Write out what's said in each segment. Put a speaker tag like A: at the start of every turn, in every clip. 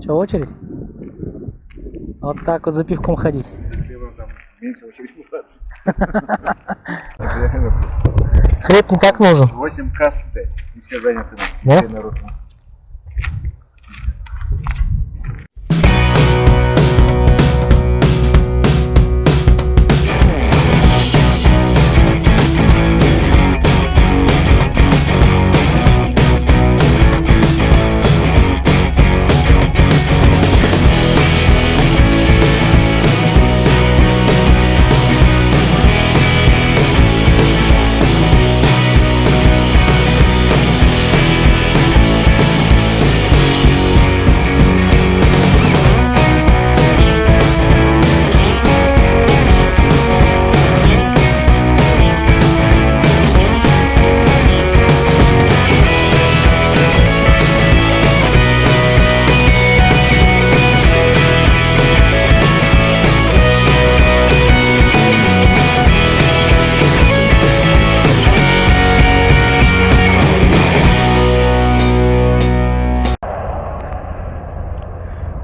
A: Что, очередь? Вот так вот за пивком ходить. Хлеб не так нужен.
B: 8 касс, и все заняты.
A: Да?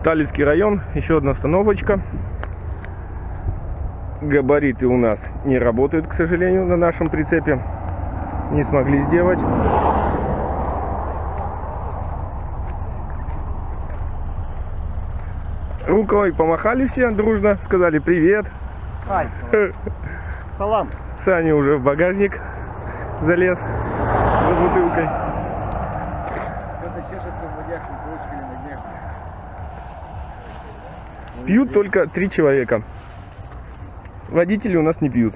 C: Талицкий район, еще одна остановочка. Габариты у нас не работают, к сожалению, на нашем прицепе. Не смогли сделать. Рукой помахали все дружно, сказали привет.
B: Ай, салам.
C: Саня уже в багажник залез за бутылкой. Пьют только 3 человека. Водители у нас не пьют.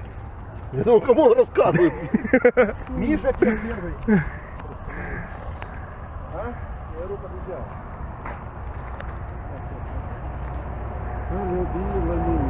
B: Я думал, кому он рассказывает? Миша первый. А? Я руку подвязал. Любила меня.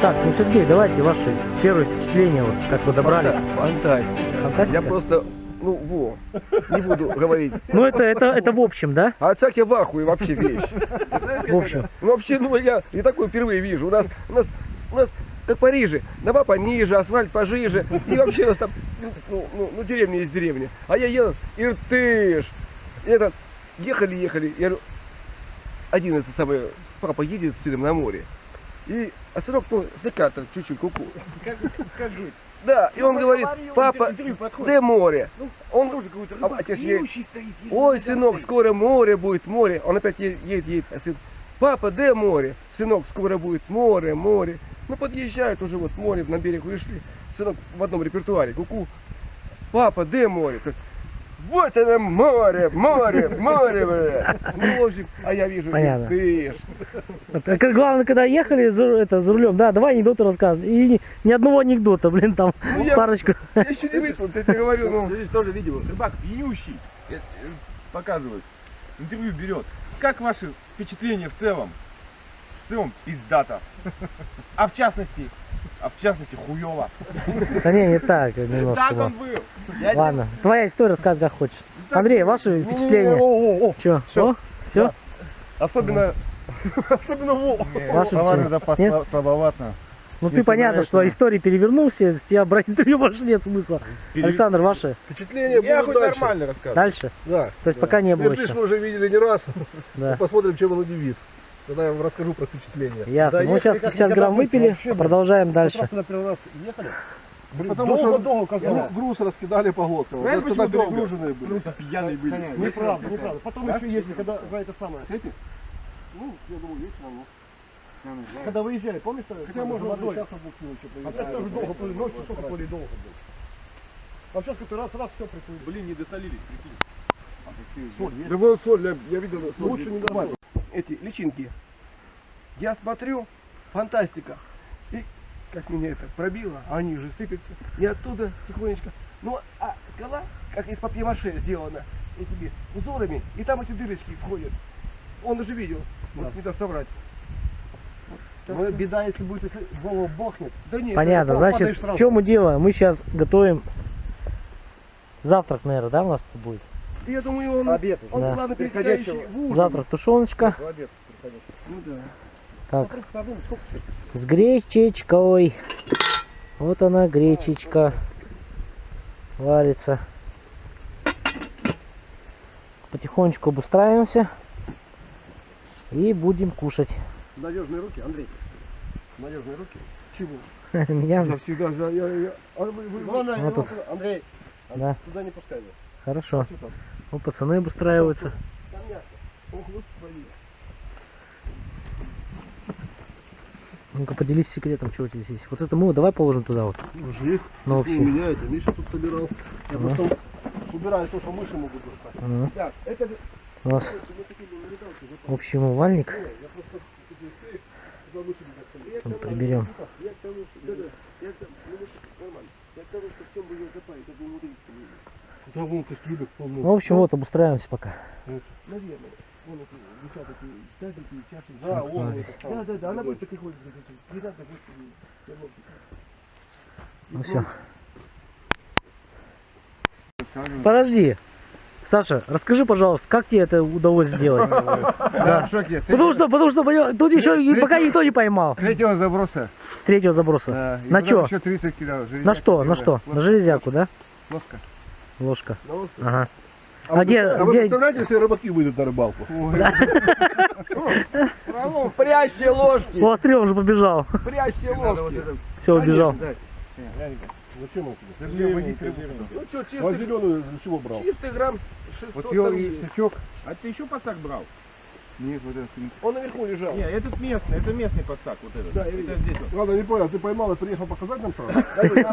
A: Так, ну Сергей, давайте ваши первые впечатления, вот, как вы добрались.
B: Фантастика.
A: Фантастика?
B: Я просто, не буду говорить.
A: Ну это в общем, да?
B: А так я в ахуе вообще вещь.
A: В общем.
B: Ну вообще, я и такое впервые вижу. У нас как в Париже, дома пониже, асфальт пожиже. И вообще у нас там, деревня есть деревня. А я еду, Иртыш. Ехали. Я говорю, папа едет с сыном на море. А сынок, слегка-то чуть-чуть куку.
D: Как жить?
B: Да, и он говорит, папа, где море? Он отец едет, ой, сынок, скоро море будет, море. Он опять едет, а сын, папа, где море? Сынок, скоро будет море. Ну, подъезжают уже, вот море, на берег вышли. Сынок в одном репертуаре, куку. Папа, где море? Вот это море, бля. Ну, в общем, а я вижу, ты.
A: Главное, когда ехали за рулем, да, давай анекдоты рассказывай. И ни одного анекдота, блин, там парочку.
B: Я еще не выпил, я тебе говорю,
D: Здесь тоже видео. Рыбак пьющий. Показывают. Интервью берет. Как ваши впечатления в целом? В целом пиздата. А в частности хуёво.
A: Да не так немножко.
D: Так он был.
A: Ладно, твоя история рассказывай как хочешь. Андрей, ваши впечатления? Че? Все?
C: Особенно
A: Ваши впечатления?
C: слабовато.
A: Ну ты понятно, что история перевернулся, с тебя брать интервью больше нет смысла. Александр, ваши?
B: Впечатления
D: Я
B: будут
D: хоть
B: дальше.
D: нормально рассказываю.
A: Дальше?
B: Да.
A: То есть пока не было
B: Иртыш
A: еще.
B: мы уже видели не раз.
A: Да.
B: Посмотрим, чем он удивит. Тогда я вам расскажу про впечатления.
A: Ясно. Мы сейчас 50 грамм выпили, продолжаем дальше.
B: На первый раз ехали.
D: Потому что
B: долго казалось. Груз раскидали по глоткам.
D: Знаешь,
B: Тогда
D: почему долго?
B: перегруженные были.
D: Пьяные были.
B: Неправда. Потом еще ездили, когда за это самое. С этим? Я думаю, вечером. Когда выезжали, помнишь, что хотя можно водой. Опять тоже долго плыли, ночью сколько плыли долго было. А сейчас как-то раз все приплыли.
D: Блин, не досолили, прикинь.
B: Соль есть? Да вон соль, я видел. Лучше не добавить. Эти личинки. Я смотрю, фантастика. И как меня это пробило, а они же сыпятся. И оттуда тихонечко. Ну, а скала, как из папье-маше сделана, этими узорами, и там эти дырочки входят. Он уже видел, вот не даст соврать.
D: Ну, беда, если будет, если голову бахнет.
B: Да нет,
A: Понятно, значит, в чем мы делаем? Мы сейчас готовим завтрак, наверное, да, у нас тут будет?
B: я думаю, он,
D: Обед.
B: он
A: Да.
B: плавно переходящий в ужин.
A: Завтрак тушеночка.
D: Обед приходящий.
B: Ну да.
A: Так, с гречечкой. Вот она, гречечка. Варится. Потихонечку обустраиваемся. И будем кушать.
B: Надежные руки, Андрей. Надежные руки. Чего?
A: Меня?
B: Я всегда,
A: Вот тут.
B: Андрей,
A: Да.
B: туда не пускай.
A: Хорошо.
B: Что там?
A: Ну, пацаны обустраиваются.
B: Там мясо. Ох, вот свои.
A: Ну-ка, поделись секретом, что у тебя здесь. Вот это мы давай положим туда вот.
B: Мужик.
A: Ну,
B: У
A: вообще.
B: меня это Миша тут собирал. Я
A: Ага.
B: просто убираю то, что мыши могут достать.
A: Ага.
B: Так, это же...
A: У нас общий умывальник.
B: Я просто за мыши не достаю.
A: Тут приберем.
B: Я к тому, что... Я к тому, нормально. Я к тому, что в чем бы ее запаять, это умудриться не. Да, вон кастрюлек полно.
A: Ну, в общем, вот обустраиваемся пока.
B: Наверное. Вон эти девчата, такие чаши.
A: Да,
B: вон. Да, она будет потихоньку. Не надо будет.
A: Ну все. Подожди. Саша, расскажи, пожалуйста, как тебе это удалось сделать? Да. Потому что тут еще пока никто не поймал.
C: Третьего заброса.
A: С третьего заброса.
C: Да.
A: На что?
C: Еще 30 кидал.
A: На что? На что? На железяку, да?
C: Ложка.
A: Ложка.
B: Ложка.
A: Ага.
B: А
A: где?
B: вы представляете, если рыбаки выйдут на рыбалку? Прящие ложки!
A: О, стрел уже побежал.
B: Прящие ложки!
A: Все, убежал.
B: Зачем он тебе? Ну что, чистый,
C: зеленую для чего брал?
B: чистый грамм 600
C: Вот его
B: там
C: и
B: есть.
C: сучок.
D: А ты еще подсак брал?
C: Нет, вот это.
B: Он наверху лежал.
D: Не, этот местный, это местный подсак, вот этот.
B: Да, я
D: это
B: видел.
D: здесь вот.
B: Ладно, не понял, ты поймал и приехал показать нам сразу?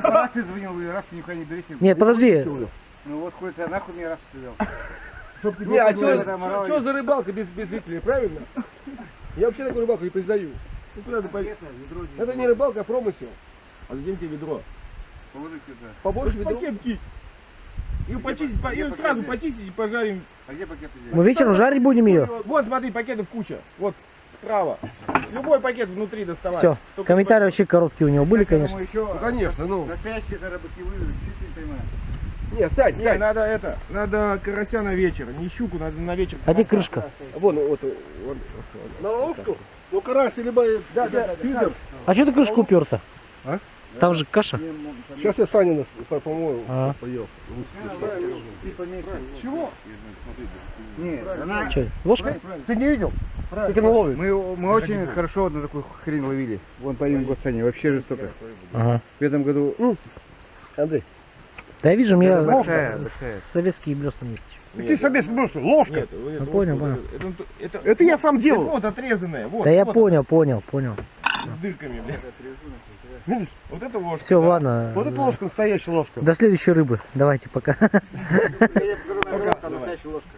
C: Раз я звонил, раз никуда не берите.
A: Нет, подожди.
C: Ну вот хоть я нахуй мне раз сказал.
B: Не, а
C: было,
B: что за рыбалка без зрителей, правильно? Я вообще такую рыбалку не признаю. Это не рыбалка, а промысел.
D: А зачем тебе ведро?
C: Положи сюда.
B: Побольше ведро.
D: Пакет кинь. Ее почистить, ее сразу почистить и пожарим.
C: А где пакеты здесь?
A: Мы вечером жарить будем ее.
D: Вот смотри, пакетов куча. Вот справа. Любой пакет внутри доставать.
A: Все,
D: Только
A: комментарии вообще короткие у него были, конечно.
B: Ну, конечно, ну.
E: Настоящие рыбаки вывезут, чуть не поймаю.
B: Не, Сань,
D: Не,
B: Сань.
D: надо карася на вечер, не щуку, надо на вечер.
A: А где крышка?
B: Вон, вот.
E: На ловушку? Ну, карась, либо фидер.
A: А что ты крышку упер-то?
B: А?
A: Там же каша.
B: Сейчас я Санина помою,
A: А.
B: поел.
E: Чего? Нет, она...
A: Че, ложка?
E: Ты не видел? Как она ловит? Мы очень хорошо на такую хрень ловили. Вон по год Саня, вообще жестоко.
A: Ага.
E: В этом году...
B: Андрей.
A: Да я вижу, у меня
E: Большая.
A: советские блесна есть.
E: Ты себе бросил, ложка.
D: Нет,
A: Ну, понял, понял.
E: Это я сам
D: Это
E: делал.
D: вот отрезанная, вот.
A: Да я
D: вот
A: понял.
D: с дырками, блядь. Вот это ложка.
A: Все,
D: да.
A: ладно.
E: Вот это ложка, настоящая ложка.
A: До следующей рыбы. Давайте, пока.
E: Настоящая ложка.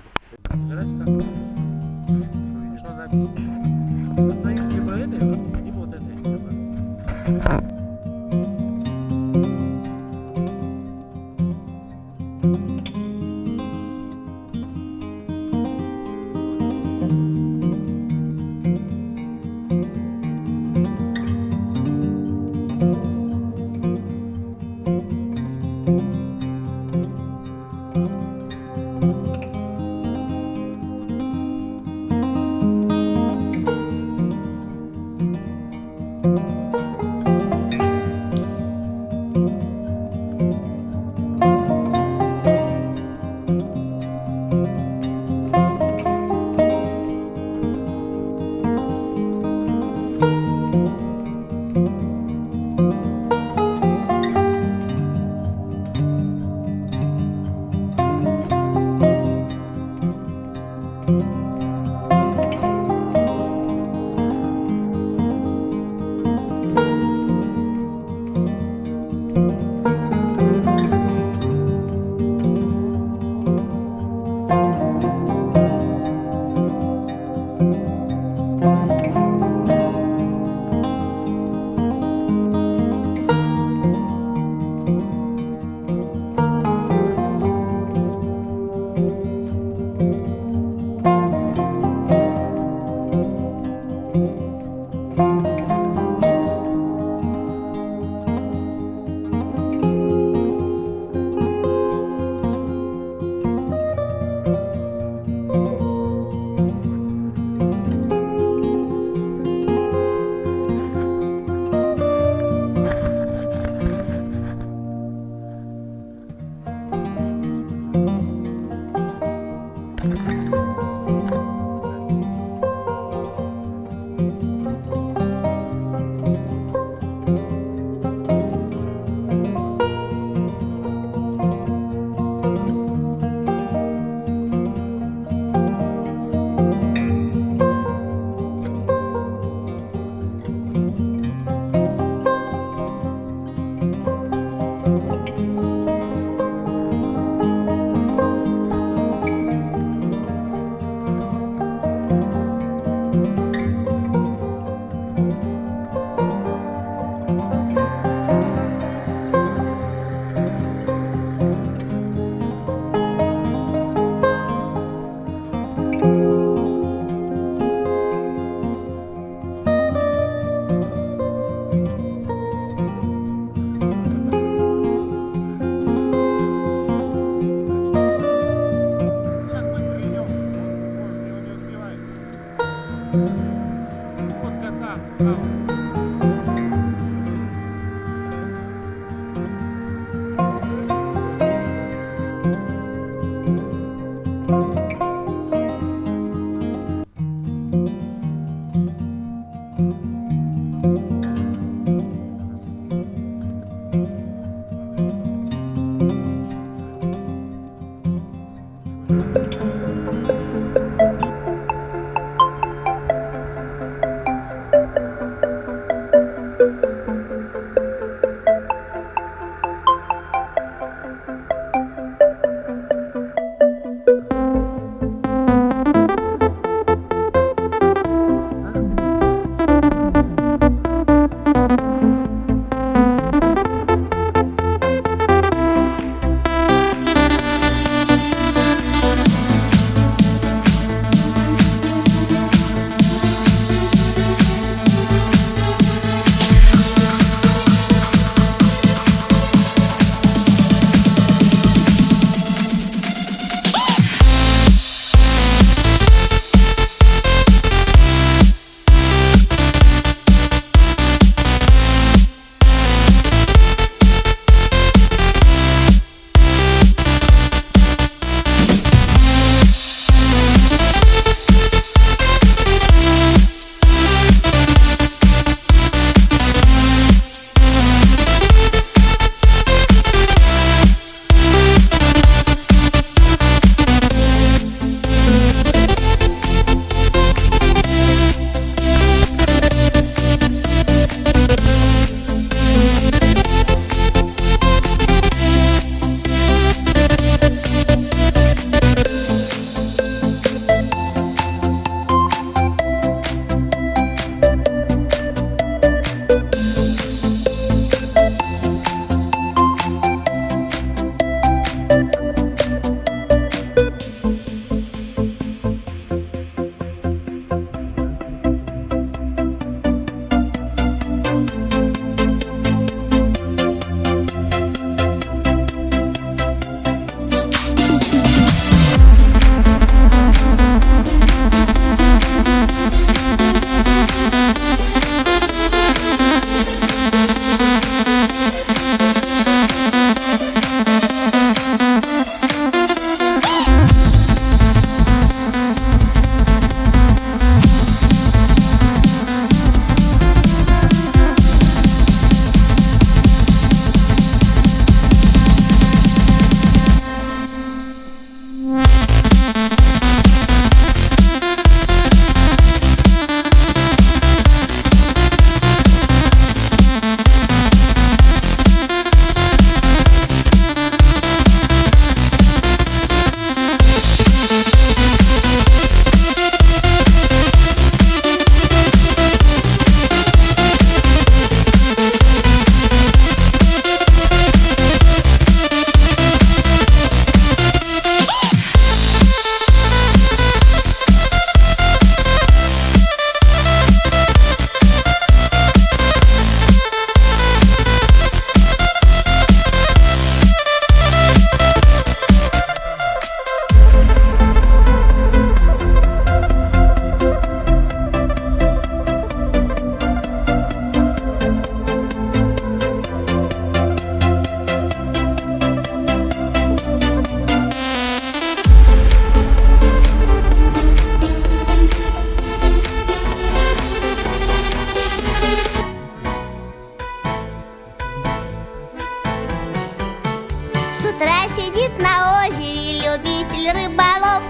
F: любитель рыболов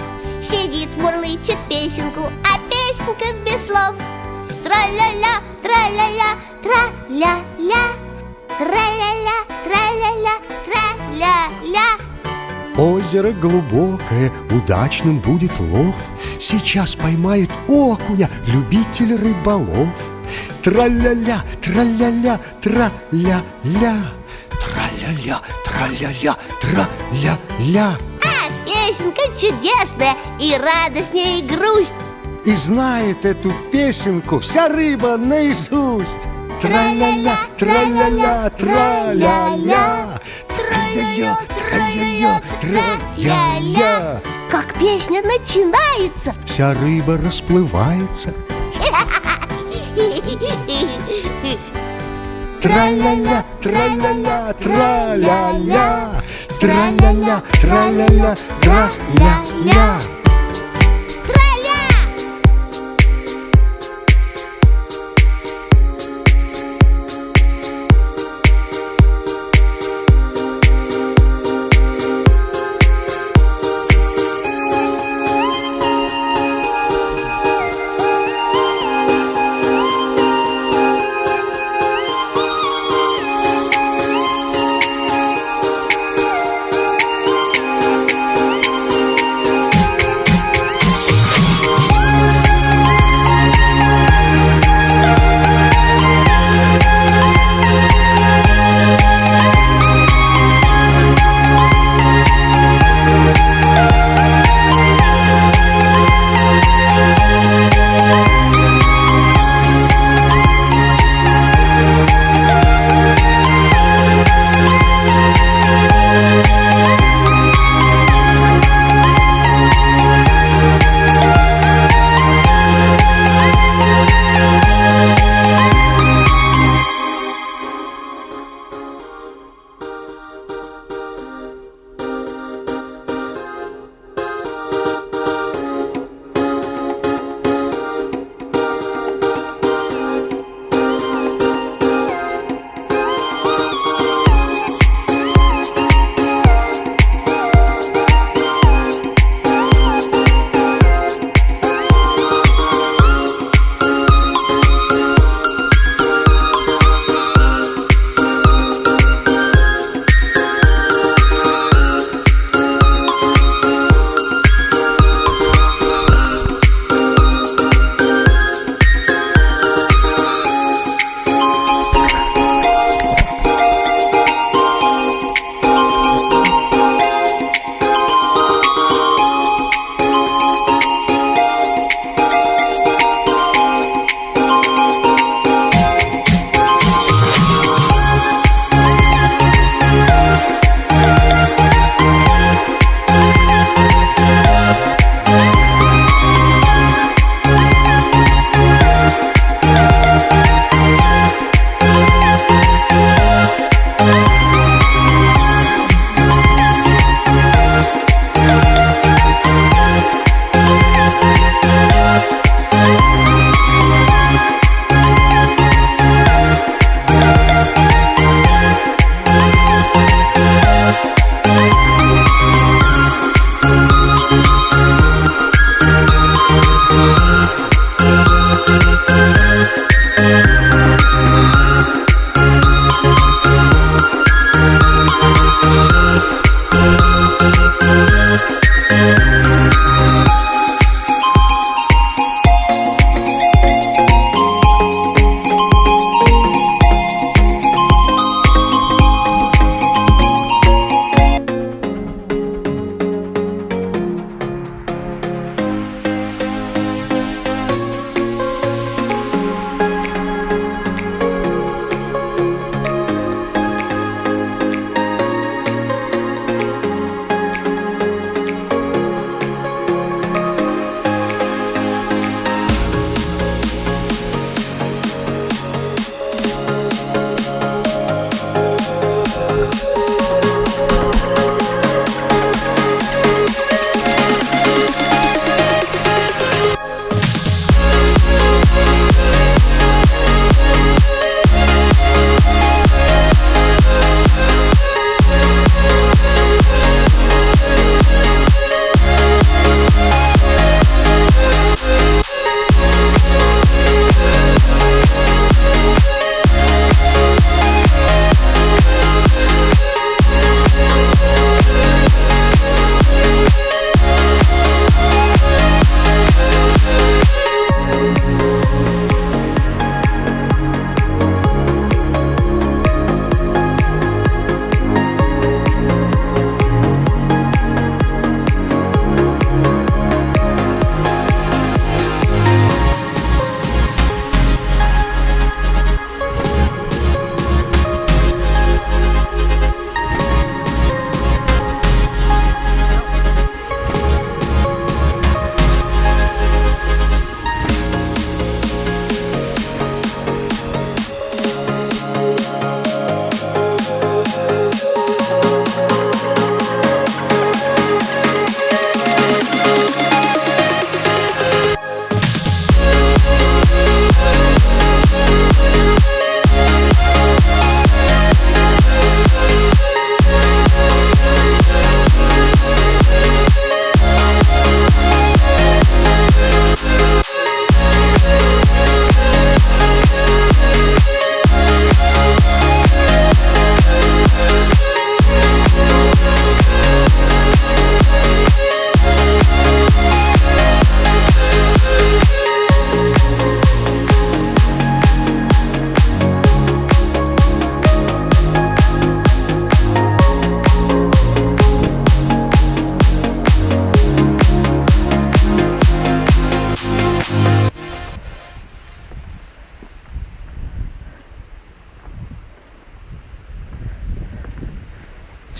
F: сидит, мурлычет песенку, а песенка без слов. Тра-ля-ля, тра-ля-ля, тра-ля-ля, тра-ля-ля, тра-ля-ля, тра-ля-ля.
G: Озеро глубокое, удачным будет лов. Сейчас поймает окуня любитель рыболов. Тра-ля-ля, тра-ля-ля, тра-ля-ля, тра-ля-ля, тра-ля-ля, тра-ля-ля.
F: А песенка чудесная, и радость, и грусть.
G: И знает эту песенку вся рыба наизусть. Тра-ля-ля, тра-ля-ля, тра-ля-ля, тра-ля-ля, тра-ля-ля, тра-ля-ля.
F: Как песня начинается,
G: Вся рыба расплывается. Тра-ля-ля, тра-ля-ля, тра-ля-ля, тра-ля-ля, тра-ля-ля, тра-ля-ля.
F: Тра-ля!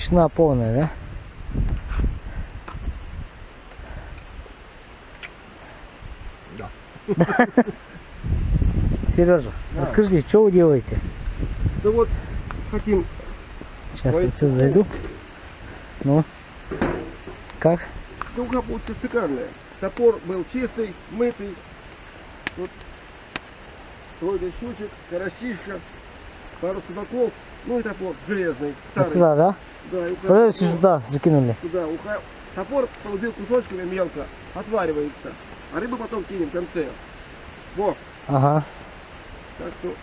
A: Тишина полная, да? Да. Сережа, расскажите, что вы делаете?
B: Да вот, хотим.
A: Сейчас отсюда зайду. Ну, как?
B: Духа получится шикарная. Топор был чистый, мытый. Вот тройка щучек, карасишка, пару судаков. Ну и топор железный, старый.
A: Вот сюда, да?
B: Да, и
A: Вот это все сюда закинули.
B: Туда. Топор полудел кусочками мелко, отваривается. А рыбу потом кинем в конце. Во.
A: Ага.
B: Так что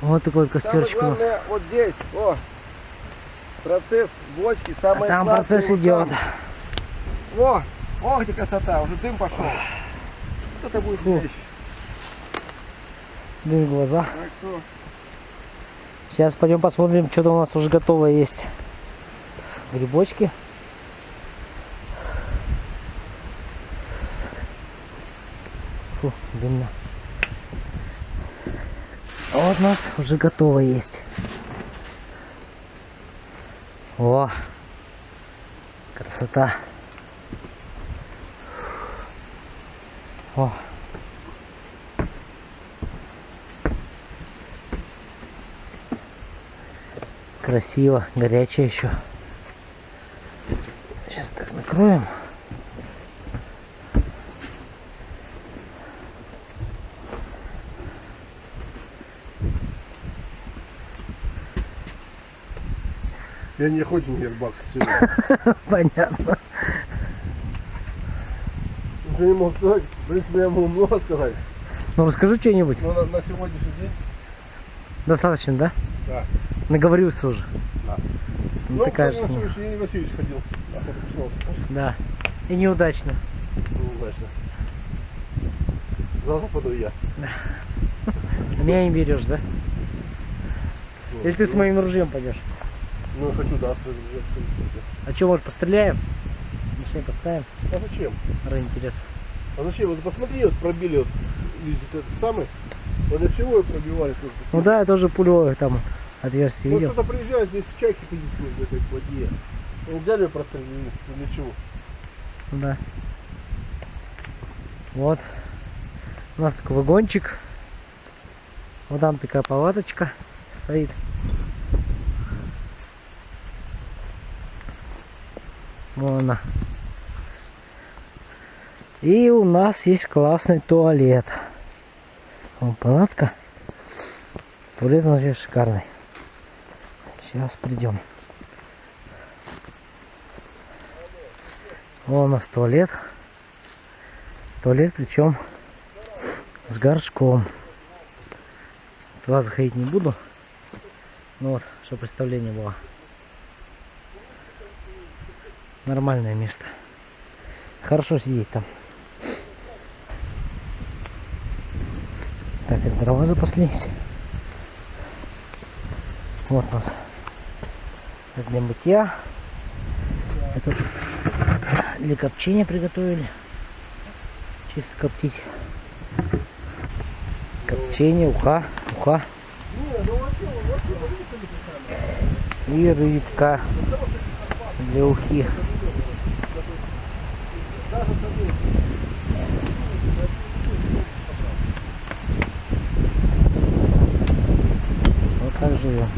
A: Вот такой костерчик у
B: самое
A: нас.
B: главное вот здесь. О. Процесс бочки, самое
A: Там
B: сладкое
A: процесс
B: вот
A: идет.
B: там. Во. Ох, где красота, уже дым пошел. Вот это будет вещь.
A: Дым в глаза.
B: Так что
A: Сейчас пойдем посмотрим, что-то у нас уже готово есть. Грибочки. Фу, дымно. А вот у нас уже готово есть. О, красота. О. Красиво, горячее еще. Сейчас так накроем.
B: я не охотник, я рыбак сегодня.
A: Понятно.
B: Ничего не мог сказать. В принципе, я могу много сказать.
A: Ну расскажи что-нибудь.
B: Но на сегодняшний день.
A: Достаточно, да?
B: Да.
A: Наговорился уже.
B: Да.
A: Ну, такая же.
B: на сегодняшний день Васильевич ходил.
A: Да. И неудачно.
B: Неудачно. Завтра поду я.
A: Меня не берешь, да? Или ты с моим ружьем пойдешь?
B: Ну, хочу, да, с ружьем.
A: А что, может, постреляем? Мишень поставим?
B: А зачем?
A: Ради интереса.
B: А зачем? Вот посмотри, вот пробили вот листик этот самый. Вот для чего ее пробивали?
A: Ну да, я тоже пулевое там отверстие
B: Вот
A: видел.
B: кто-то приезжает, здесь чайки ходить в этой воде. И взяли ее прострелили. Ну, для чего?
A: Да. Вот. У нас такой вагончик. Вот там такая палаточка стоит. Вон она. И у нас есть классный туалет. Вон палатка. Туалет вообще шикарный. Сейчас придем. Вон у нас туалет. Туалет причем с горшком. Туда заходить не буду. Ну вот, чтобы представление было. Нормальное место. Хорошо сидеть там. Так, это дрова запаслись. Вот у нас для мытья. Это для копчения приготовили. Чисто коптить. Копчение, уха. И рыбка для ухи. Вот так живем.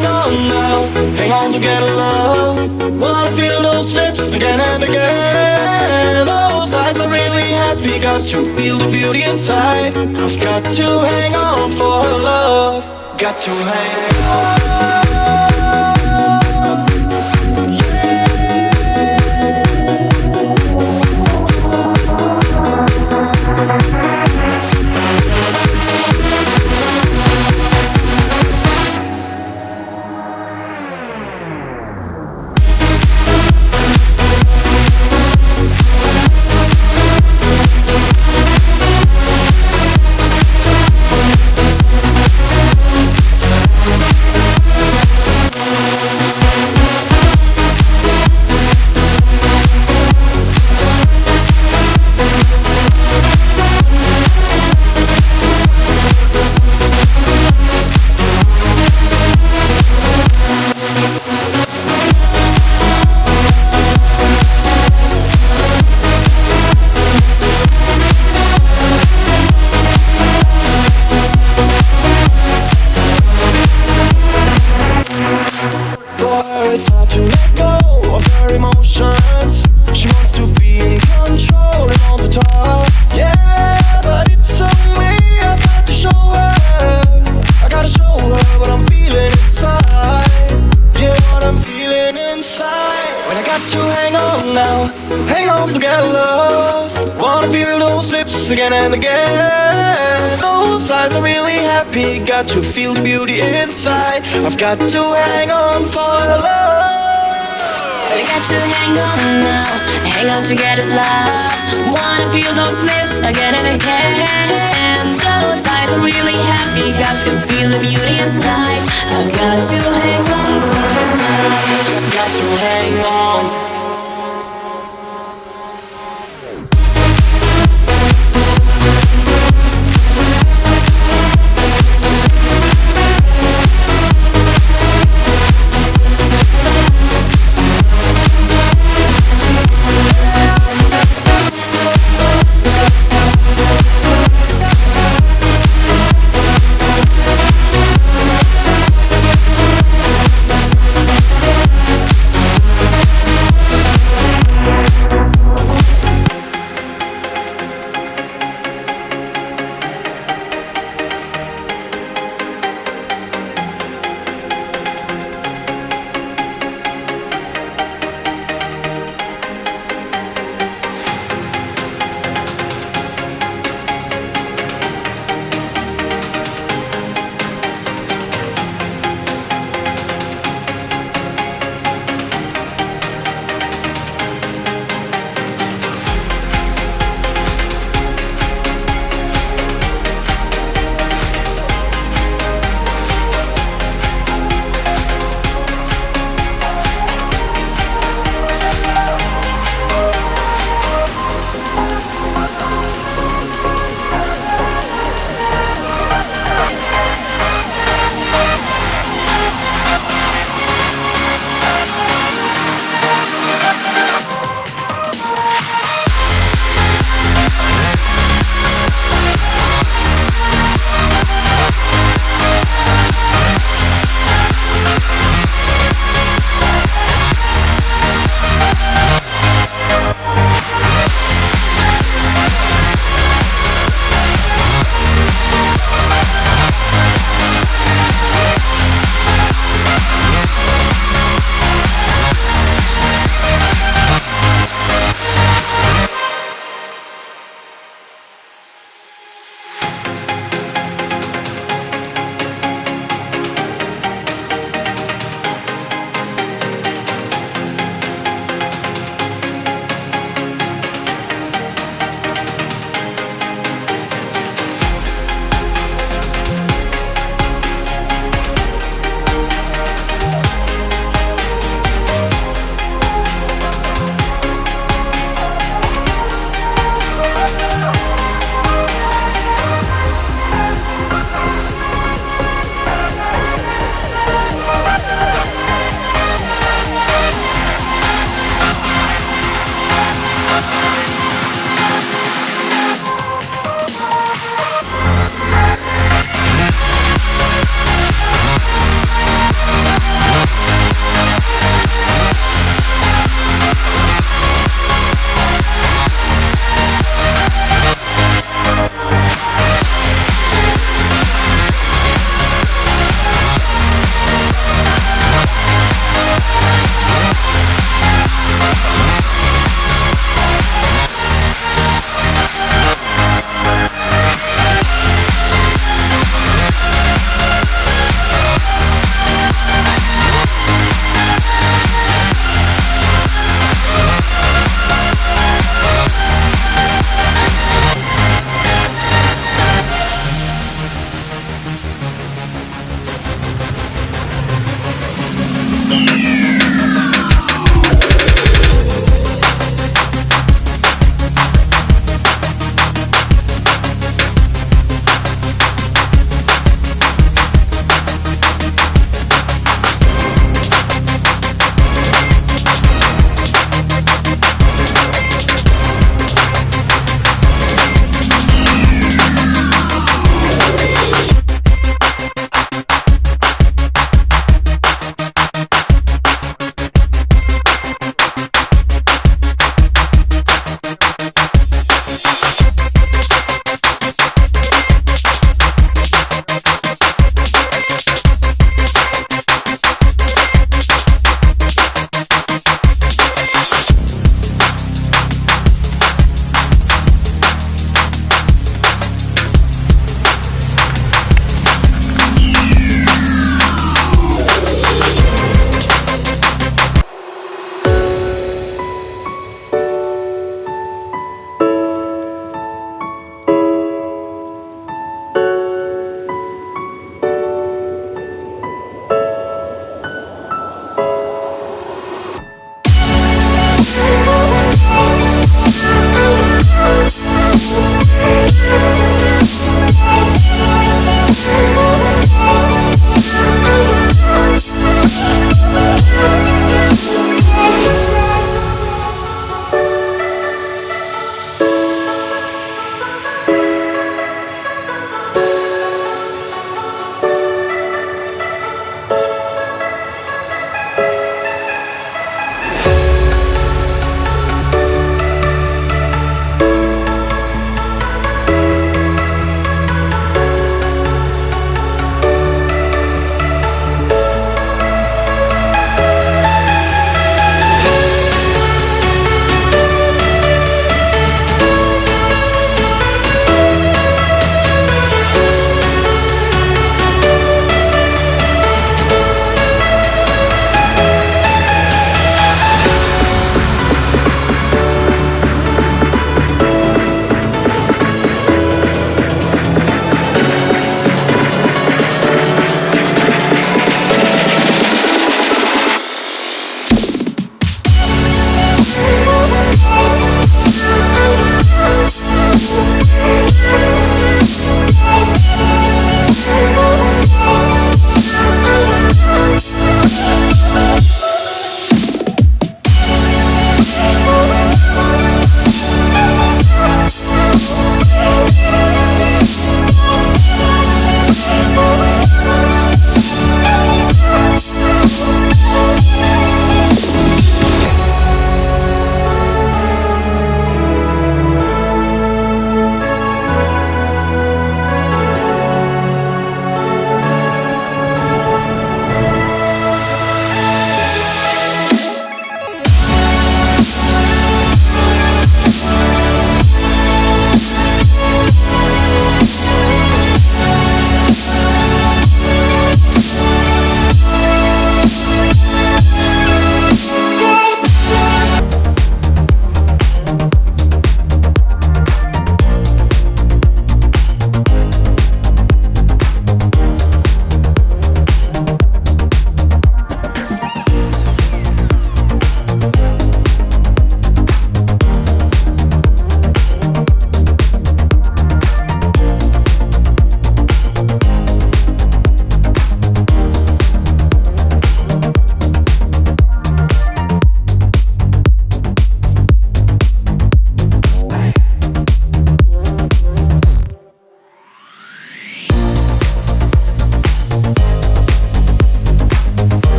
H: hang on now, hang on to get love. Wanna feel those lips again and again. Those eyes are really happy, got to feel the beauty inside. I've got to hang on for her love, got to hang on. It's hard to let go of her emotions. She wants to be in control and on the top. Yeah, but it's on me, I've got to show her. I gotta show her what I'm feeling inside. Yeah, what I'm feeling inside. When I got to hang on now, hang on to get love. Wanna feel those lips again and again. Those eyes are really happy, got to feel the beauty inside. I've got to hang on for love.
I: I got to hang on now, hang on to get his love. Wanna feel those lips again and again. Those eyes are really happy, got to feel the beauty inside. I've got to hang